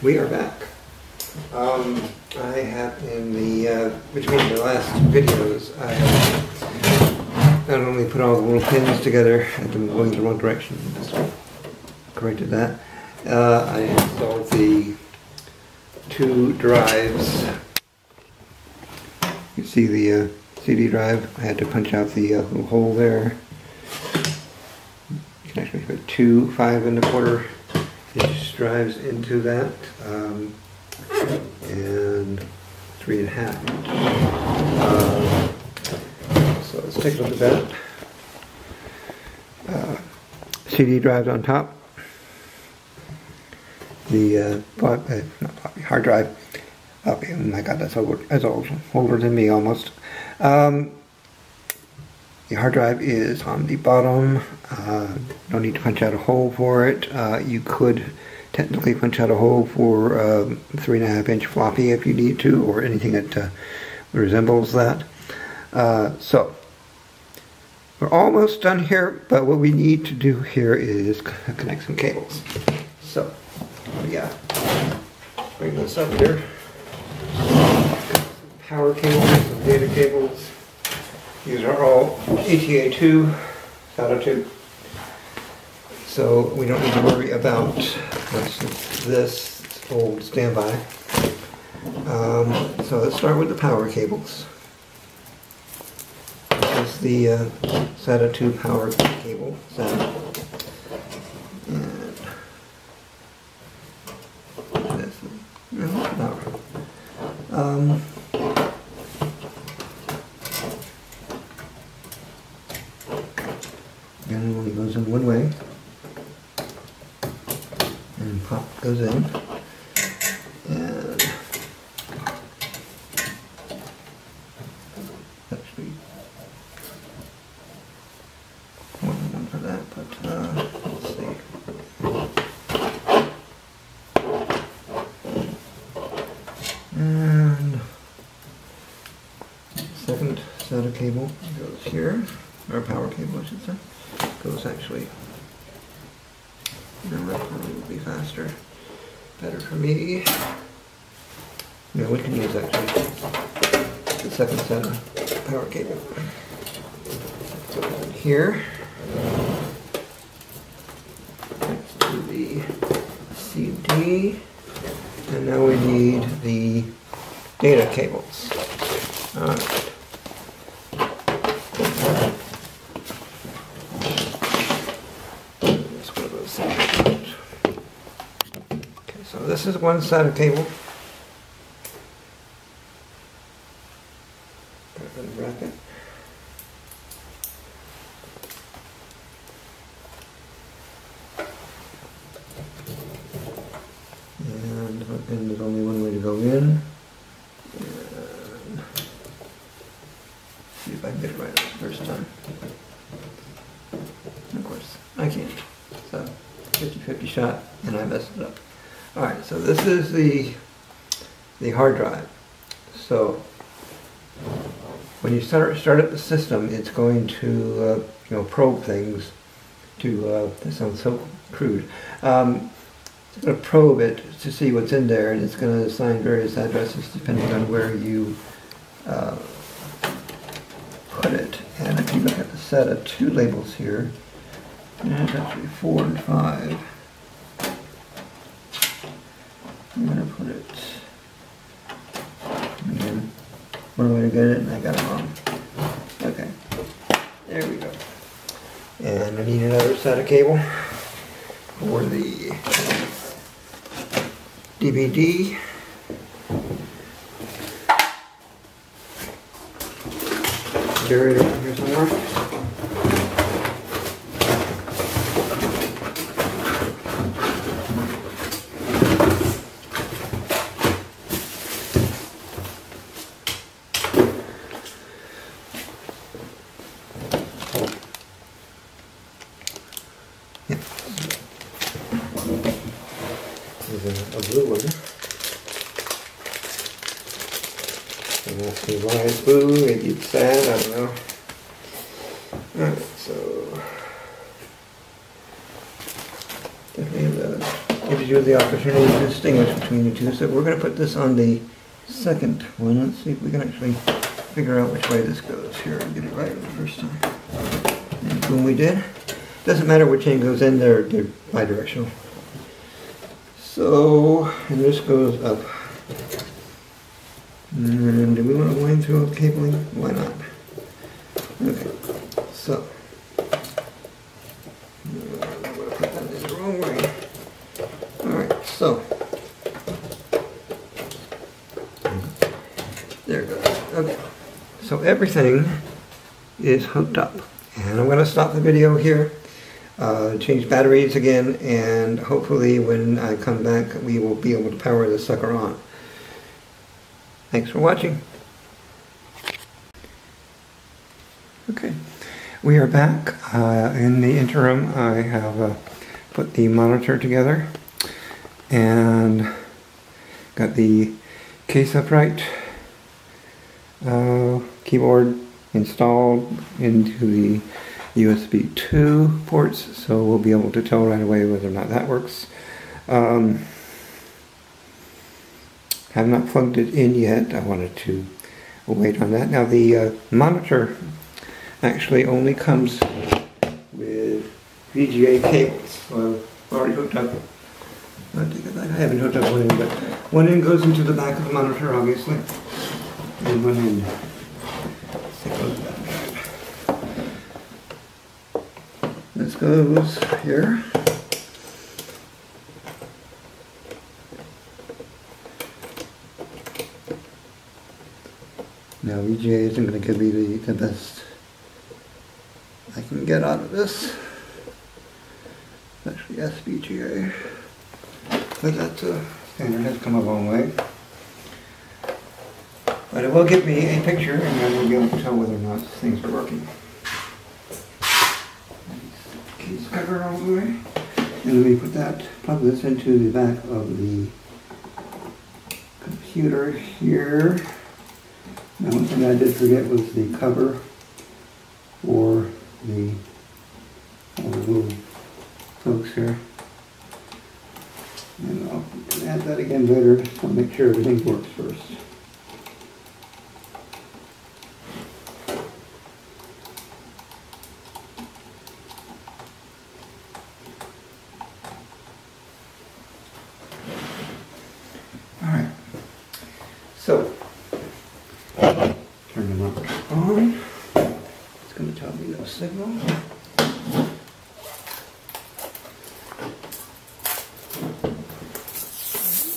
We are back. I have in the, between the last videos, I have not only put all the little pins together and them going the wrong direction, just corrected that. I installed the two drives. You see the CD drive. I had to punch out the little hole there. You can actually put two 5¼ inch drives into that, and 3½ inch. So let's take a look at that. CD drives on top. The hard drive. Oh my God, that's older than me almost. The hard drive is on the bottom. No need to punch out a hole for it. You could technically punch out a hole for 3½ inch floppy if you need to, or anything that resembles that. So we're almost done here, but what we need to do here is connect some cables. So yeah, bring this up here. Power cables, some data cables. These are all ETA2 SATA 2. So we don't need to worry about this old standby. So let's start with the power cables. This is the SATA 2 power cable. And this is power. And it only goes in one way, and pop goes in, and actually more than one for that, but let's see. And second SATA cable goes here, or power cable I should say. Goes actually, that probably will be faster, better for me. Yeah, we can use actually the second set of power cable. Goes in here, next to the CD, and now we need the data cables. Alright. So this is one side of cable. Put it in the bracket. And there's only one way to go in. And see if I can get it right the first time. Of course, I can't. So 50-50 shot, and I messed it up. Alright, so this is the hard drive. So when you start up the system, it's going to probe things to that sounds so crude. It's going to probe it to see what's in there, and it's going to assign various addresses depending on where you put it. And if you look at the SATA 2 labels here, it's actually 4 and 5. I'm going to put it, again, one way to get it, and I got it wrong. Okay, there we go. And I need another SATA cable for the DVD. Buried around here somewhere. There's a blue one. And that's the why it's blue, maybe it's sad, I don't know. Alright, so definitely have the you the opportunity to distinguish between the two. So we're going to put this on the second one. Let's see if we can actually figure out which way this goes here and get it right the first time. And boom, we did. Doesn't matter which end goes in, they're bidirectional. So, and this goes up. And do we want to wind through cabling? Why not? Okay, so. I'm going to put that in the wrong way. Alright, so. There it goes. Okay. So everything is hooked up. And I'm going to stop the video here. Change batteries again, and hopefully when I come back we will be able to power this sucker on. Thanks for watching. Okay, we are back. In the interim I have put the monitor together and got the case upright, keyboard installed into the USB 2 ports, so we'll be able to tell right away whether or not that works. Have not plugged it in yet. I wanted to wait on that. Now the monitor actually only comes with VGA cables. So I've already hooked up. I haven't hooked up one end, but one end goes into the back of the monitor, obviously, and one end. This goes here. Now VGA isn't going to give me the best I can get out of this. Actually SVGA. But that standard has come a long way. But it will give me a picture and then we'll be able to tell whether or not things are working. Case cover all the way. And let me plug this into the back of the computer here. Now one thing I did forget was the cover for the little folks here. And I'll add that again later, so I'll make sure everything works first. Alright, so turn the monitor on. It's going to tell me no signal.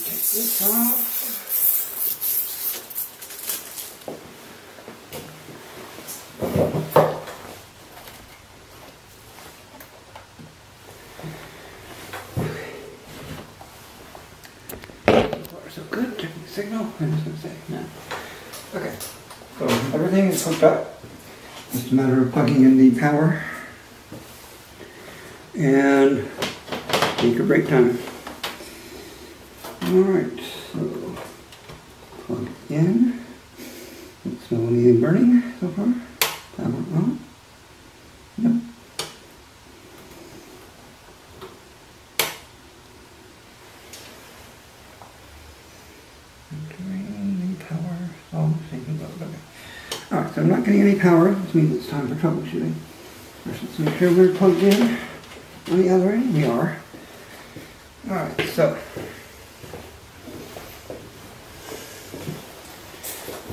Take this off. So good, checking the signal. I'm just going to say no. Okay, so everything is hooked up. It's a matter of plugging in the power and take a break time. Alright, so plug in. Don't smell anything burning so far. Power on. Yep. Alright, so I'm not getting any power, which means it's time for troubleshooting. First, let's make sure we're plugged in on the other end. We are. Alright, so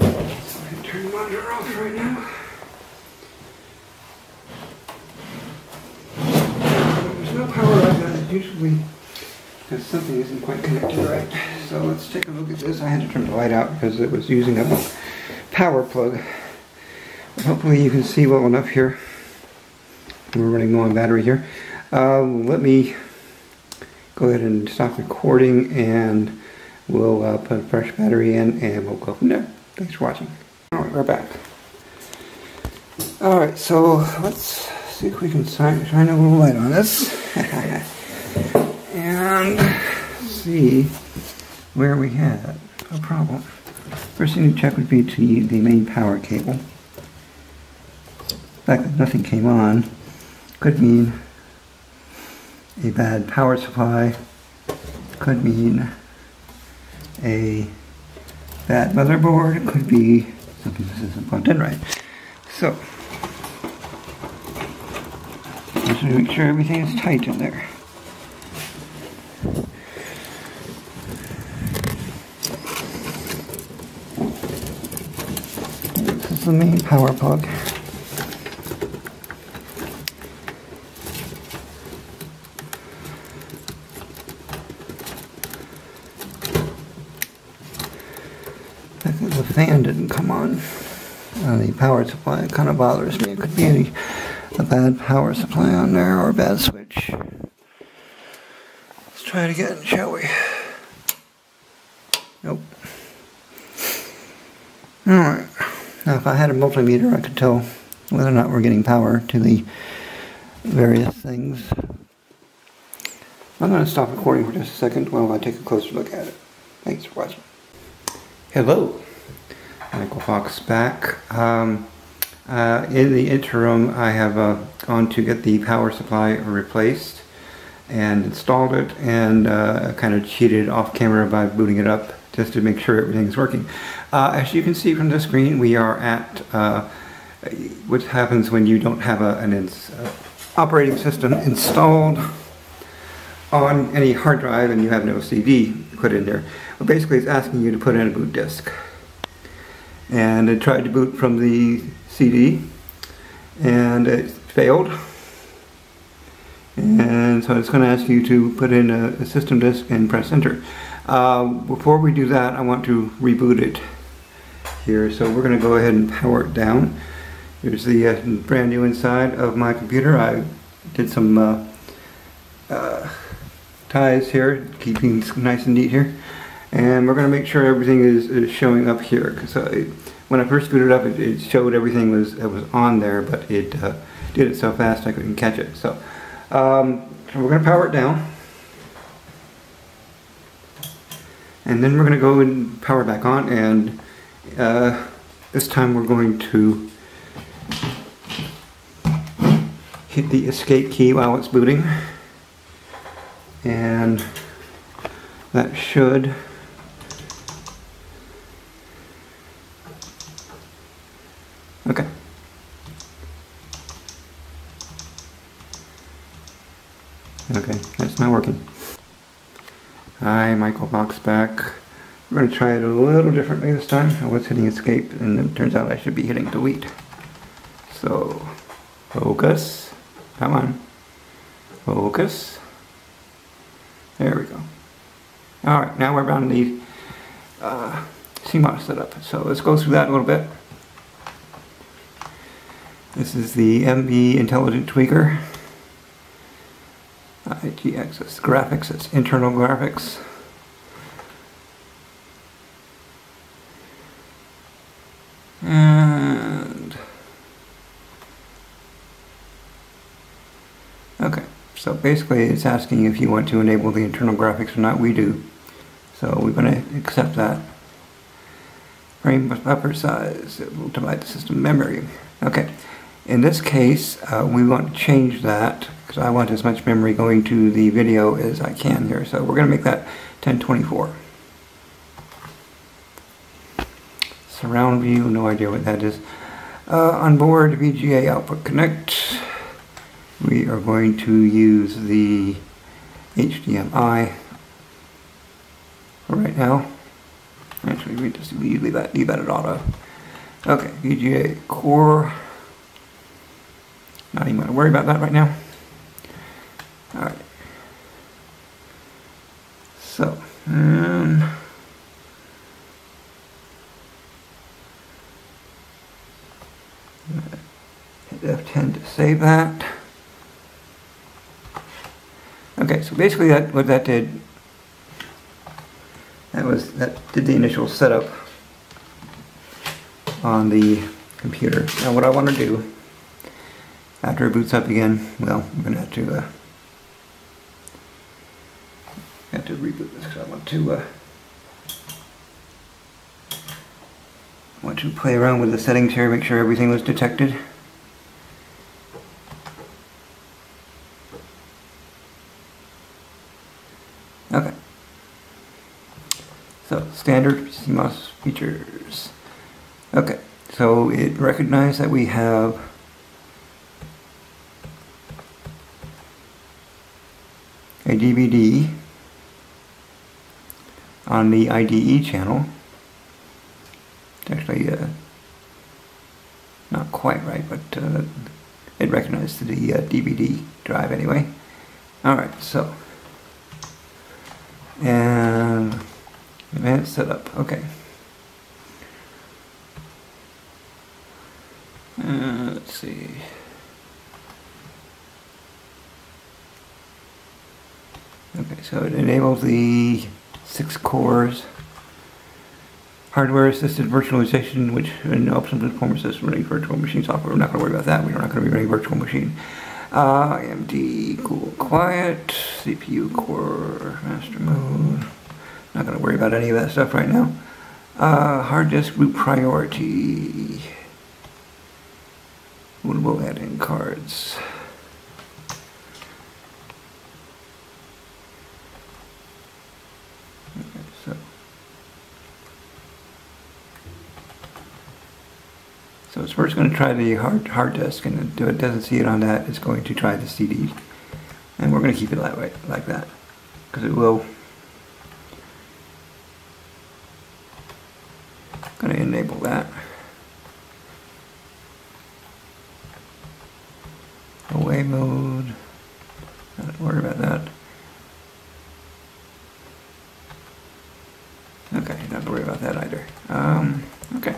I'm going to turn the monitor off right now. There's no power like that. It's usually because something isn't quite connected right. So let's take a look at this. I had to turn the light out because it was using a power plug. Hopefully you can see well enough here. We're running low on battery here. Let me go ahead and stop recording and we'll put a fresh battery in and we'll go from there. Thanks for watching. Alright, we're back. Alright, so let's see if we can shine a little light on this. And see where we had a problem. First thing to check would be to the main power cable. The fact that nothing came on could mean a bad power supply could mean a bad motherboard, it could be something that isn't plugged in right. So, just to make sure everything is tight in there. This is the main power plug. The fan didn't come on the power supply. It kind of bothers me. It could be a bad power supply on there or a bad switch. Let's try it again, shall we? Nope. Alright. Now if I had a multimeter, I could tell whether or not we're getting power to the various things. I'm going to stop recording for just a second while I take a closer look at it. Thanks for watching. Hello. Michael Fox back. In the interim, I have gone to get the power supply replaced and installed it, and kind of cheated off camera by booting it up just to make sure everything's working. As you can see from the screen, we are at what happens when you don't have an operating system installed on any hard drive and you have no CD put in there. Well, basically it's asking you to put in a boot disk. And it tried to boot from the CD and it failed. And so it's going to ask you to put in a system disk and press enter. Before we do that, I want to reboot it here. So we're going to go ahead and power it down. Here's the brand new inside of my computer. I did some ties here, keeping it nice and neat here. And we're going to make sure everything is showing up here. Because when I first booted up, it showed everything was on there, but it did it so fast I couldn't catch it. So we're going to power it down. And then we're going to go and power back on, and this time we're going to hit the escape key while it's booting. And that should okay. Okay, that's not working. Hi, Michael Fox back. We're going to try it a little differently this time. I was hitting escape and it turns out I should be hitting delete. So, focus. Come on. Focus. There we go. Alright, now we're on the CMOS setup. So let's go through that a little bit. This is the MB Intelligent Tweaker. IGX is graphics, it's internal graphics. And okay, so basically it's asking if you want to enable the internal graphics or not. We do. So we're going to accept that. Frame buffer size, it will divide the system memory. Okay. In this case, we want to change that because I want as much memory going to the video as I can here. So we're going to make that 1024. Surround view, no idea what that is. Onboard VGA output connect. We are going to use the HDMI for right now. Actually, we leave that at auto. Okay, VGA core. Not even going to worry about that right now. Alright. So, hit F10 to save that. Okay, so basically what that did, that did the initial setup on the computer. Now what I want to do after it boots up again, well, I'm going to have to reboot this because I want to play around with the settings here, make sure everything was detected. Okay. So, standard CMOS features. Okay, so it recognized that we have a DVD on the IDE channel. It's actually not quite right, but it recognized the DVD drive anyway. Alright, so, and advanced setup, okay. Let's see. Okay, so it enables the 6 cores, hardware-assisted virtualization, which helps them perform system running virtual machine software. We're not going to worry about that. We're not going to be running virtual machine. AMD cool quiet, CPU core master mode. Not going to worry about any of that stuff right now. Hard disk boot priority. Bootable add-in cards. Okay, so it's first going to try the hard disk, and if it doesn't see it on that, it's going to try the CD, and we're going to keep it that way, like that, because it will. Going to enable that. Away mode. Don't worry about that. Okay, not to worry about that either. Okay.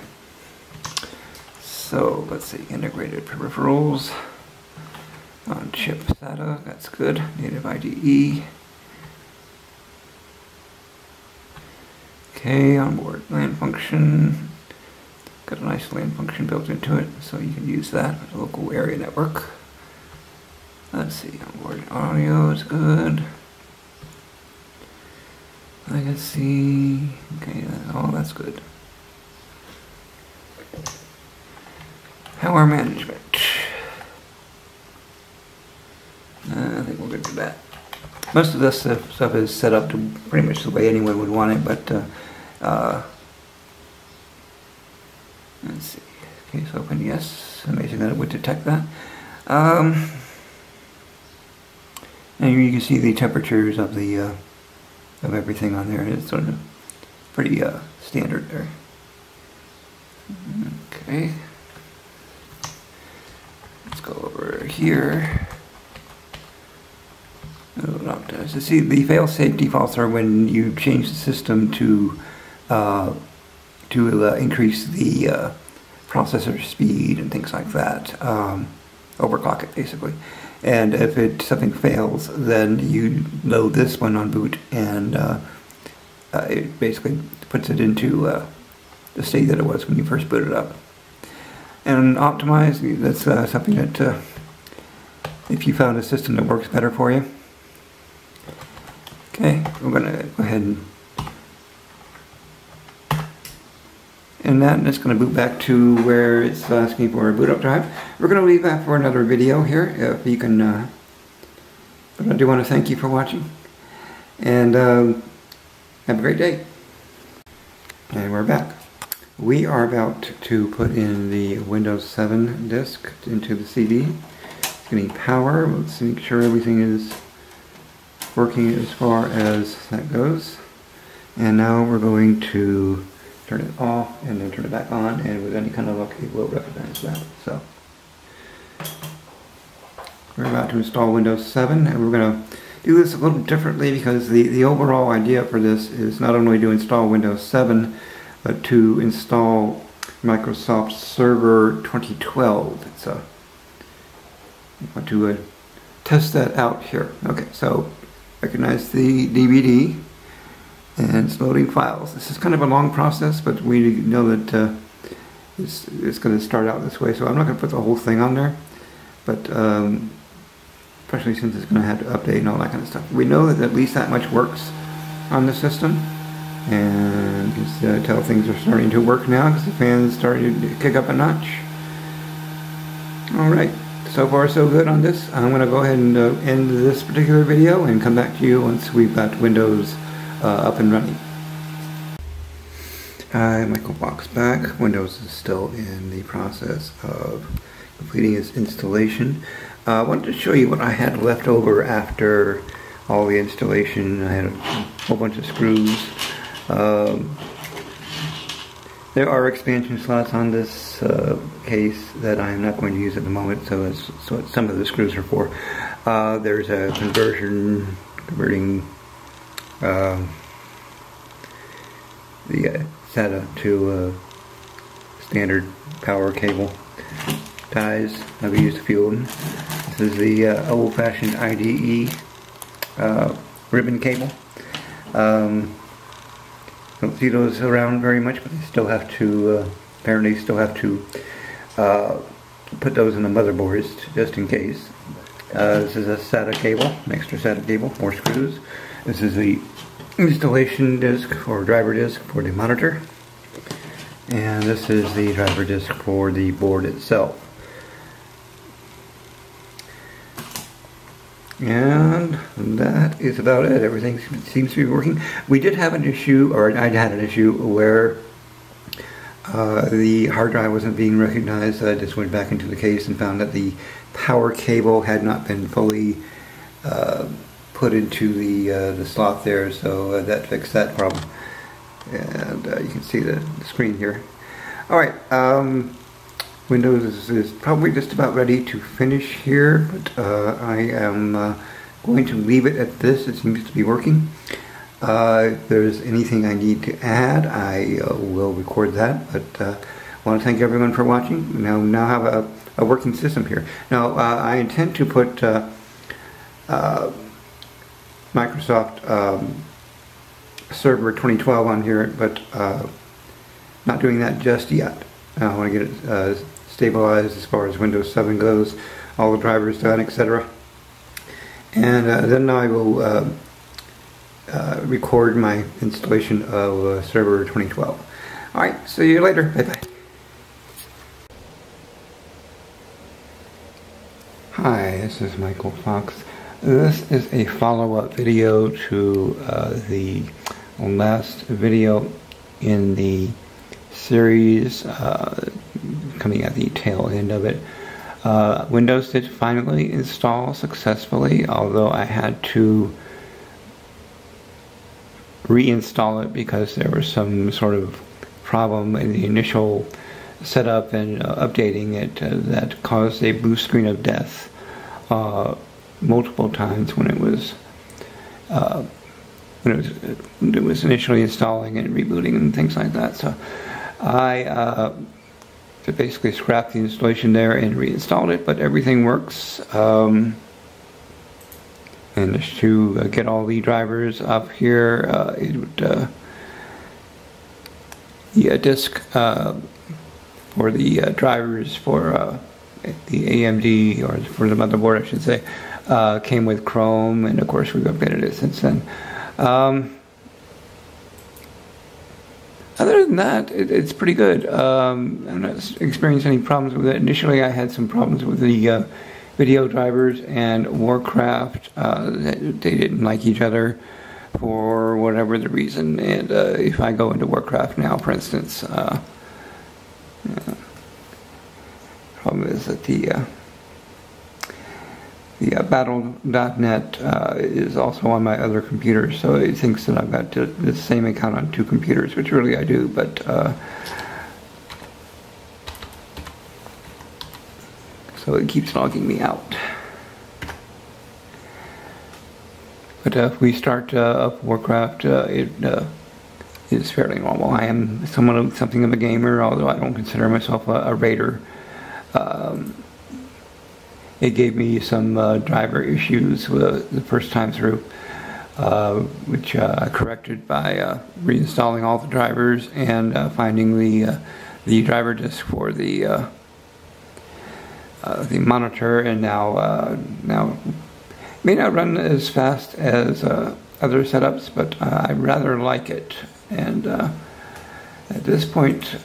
So let's see, integrated peripherals on chip SATA. That's good. Native IDE. Okay, onboard LAN function. Got a nice LAN function built into it, so you can use that as a local area network. Let's see, onboard audio is good. Legacy, okay, that's good. Power management. I think we're good with that. Most of this stuff is set up to pretty much the way anyone would want it, but let's see. Case open, yes. Amazing that it would detect that. And you can see the temperatures of the of everything on there. It's sort of pretty standard there. Okay. Let's go over here. So see, the fail-safe defaults are when you change the system to increase the processor speed and things like that. Overclock it, basically. And if something fails, then you load this one on boot, and it basically puts it into the state that it was when you first boot it up. And optimize, that's something that if you found a system that works better for you. Okay, we're going to go ahead and that, and it's going to boot back to where it's asking for a boot up drive. We're going to leave that for another video here, if you can, but I do want to thank you for watching, and have a great day. And we're back. We are about to put in the Windows 7 disk into the CD. It's getting power. Let's make sure everything is working as far as that goes. And now we're going to turn it off and then turn it back on, and with any kind of luck it will recognize that. So we're about to install Windows 7, and we're going to do this a little differently because the overall idea for this is not only to install Windows 7, but to install Microsoft Server 2012. It's I want to test that out here. Okay, so recognize the DVD, and it's loading files. This is kind of a long process, but we know that it's going to start out this way, so I'm not going to put the whole thing on there, but especially since it's going to have to update and all that kind of stuff. We know that at least that much works on the system, and you can tell things are starting to work now because the fan's starting to kick up a notch. Alright, so far so good on this. I'm going to go ahead and end this particular video and come back to you once we've got Windows up and running. Hi, Michael Fox back. Windows is still in the process of completing its installation. I wanted to show you what I had left over after all the installation. I had a whole bunch of screws. There are expansion slots on this case that I'm not going to use at the moment, so that's what some of the screws are for. There's a converting the SATA to standard power cable ties. I've used a few of them. This is the old-fashioned IDE ribbon cable. Don't see those around very much, but they still have to apparently still have to put those in the motherboards just in case. This is a SATA cable, an extra SATA cable, more screws. This is the installation disc or driver disc for the monitor, and this is the driver disc for the board itself. And that is about it. Everything seems to be working. We did have an issue, or I had an issue where the hard drive wasn't being recognized. I just went back into the case and found that the power cable had not been fully put into the slot there, so that fixed that problem. And you can see the screen here. Alright, Windows is probably just about ready to finish here, but I am going to leave it at this. It seems to be working. If there's anything I need to add, I will record that, but I want to thank everyone for watching. We now have a working system here. Now, I intend to put Microsoft Server 2012 on here, but not doing that just yet. I want to get it stabilized as far as Windows 7 goes, all the drivers done, etc. And then I will record my installation of Server 2012. Alright, see you later. Bye-bye. Hi, this is Michael Fox. This is a follow-up video to the last video in the series, coming at the tail end of it. Windows did finally install successfully, although I had to reinstall it because there was some sort of problem in the initial setup and updating it that caused a blue screen of death multiple times when it was initially installing and rebooting and things like that. So I basically scrapped the installation there and reinstalled it, but everything works. And just to get all the drivers up here, it would, the disk for the drivers for the AMD, or for the motherboard I should say, came with Chrome, and of course we've updated it since then. Other than that, it's pretty good. I'm not experiencing any problems with it. Initially I had some problems with the video drivers and Warcraft. They didn't like each other for whatever the reason, and if I go into Warcraft now, for instance, problem is that the Battle.net is also on my other computer, so it thinks that I've got the same account on two computers, which really I do, but so it keeps logging me out. But if we start up Warcraft, it is fairly normal. I am something of a gamer, although I don't consider myself a raider. It gave me some driver issues the first time through, which I corrected by reinstalling all the drivers and finding the driver disk for the monitor, and now it may not run as fast as other setups, but I rather like it, and at this point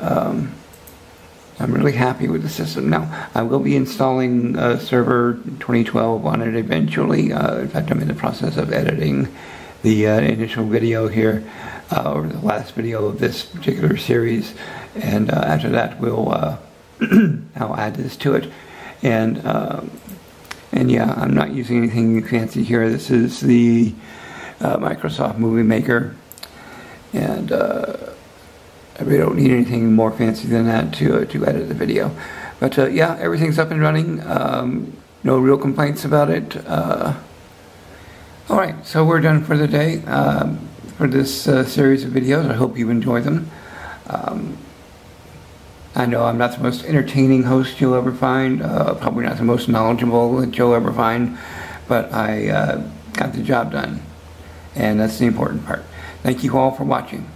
I'm really happy with the system. Now, I will be installing Server 2012 on it eventually. In fact, I'm in the process of editing the initial video here. or the last video of this particular series, and after that we'll I'll add this to it. And yeah, I'm not using anything fancy here. This is the Microsoft Movie Maker, and I really don't need anything more fancy than that to edit the video. But yeah, everything's up and running. No real complaints about it. Alright, so we're done for the day, for this series of videos. I hope you enjoy them. I know I'm not the most entertaining host you'll ever find, probably not the most knowledgeable that you'll ever find, but I got the job done, and that's the important part. Thank you all for watching.